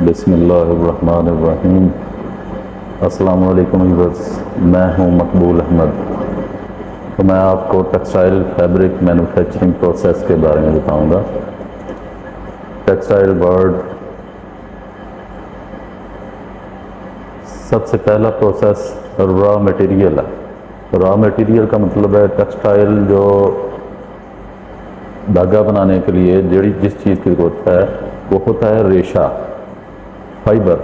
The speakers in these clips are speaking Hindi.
बिस्मिल्लाहिर्रहमानिर्रहीम। अस्सलाम वालेकुम व्यूअर्स, मैं हूं मकबूल अहमद। तो मैं आपको टेक्सटाइल फैब्रिक मैन्युफैक्चरिंग प्रोसेस के बारे में बताऊंगा। टेक्सटाइल वर्ड, सबसे पहला प्रोसेस रॉ मटेरियल है। रॉ मटेरियल का मतलब है टेक्सटाइल जो धागा बनाने के लिए जिस चीज़ की जरूरत है वो होता है रेशा, फाइबर।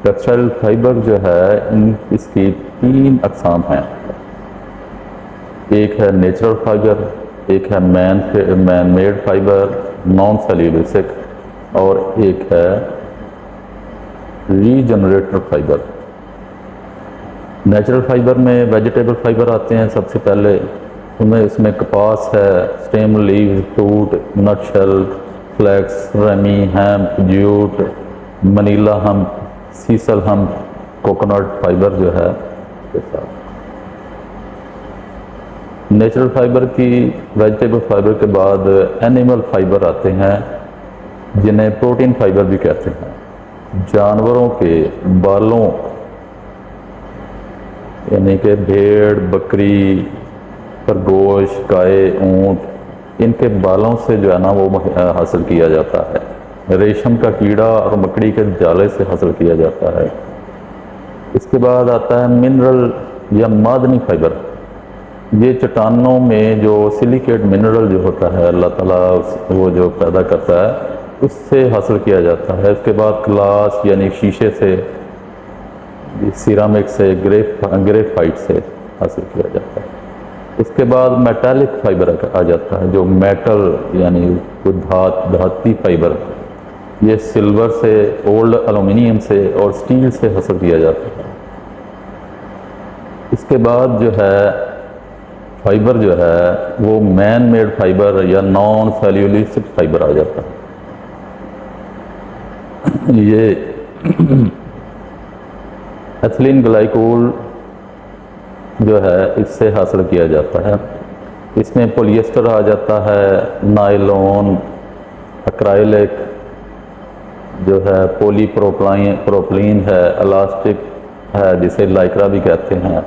टेक्सटाइल फाइबर जो है इसकी तीन अकसाम हैं। एक है नेचुरल फाइबर, एक है man made fibre non cellulosic, और एक है रीजनरेटर फाइबर। नेचुरल फाइबर में वेजिटेबल फाइबर आते हैं सबसे पहले। इसमें कपास है, stem leaf, fruit, nut shell, flax, ramie, hemp, jute, Manila hemp, sisal hemp, coconut fibre जो है के साथ। नेचुरल फाइबर की, वेजिटेबल फाइबर के बाद एनिमल फाइबर आते हैं जिन्हें प्रोटीन फाइबर भी कहते हैं। जानवरों के बालों, यानी कि भेड़, बकरी, खरगोश, गाय, ऊंट, इनके बालों से जो है ना वो हासिल किया जाता है। रेशम का कीड़ा और मकड़ी के जाले से हासिल किया जाता है। इसके बाद आता है मिनरल या मादनी फाइबर। ये चट्टानों में जो सिलिकेट मिनरल जो होता है अल्लाह ताला वो जो पैदा करता है उससे हासिल किया जाता है। इसके बाद ग्लास यानी शीशे से, सिरामिक से, ग्रेफाइट से हासिल किया जाता है। इसके बाद मेटालिक फाइबर आ जाता है, जो मेटल यानी धाती फाइबर, ये सिल्वर से, ओल्ड एल्यूमिनियम से और स्टील से हासिल किया जाता है। इसके बाद जो है फाइबर जो है वो मैन मेड फाइबर या नॉन सेल्यूलोसिक फाइबर आ जाता है। ये एथिलीन ग्लाइकोल जो है इससे हासिल किया जाता है। इसमें पॉलिएस्टर आ जाता है, नायलॉन, एक्राइलिक जो है, प्रोपलीन है, इलास्टिक है जिसे लाइक्रा भी कहते हैं,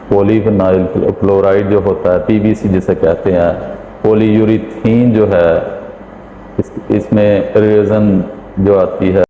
पॉलीविनाइल क्लोराइड जो होता है, पीवीसी जिसे कहते हैं, पॉलीयूरीथीन जो है, इसमें रेजन जो आती है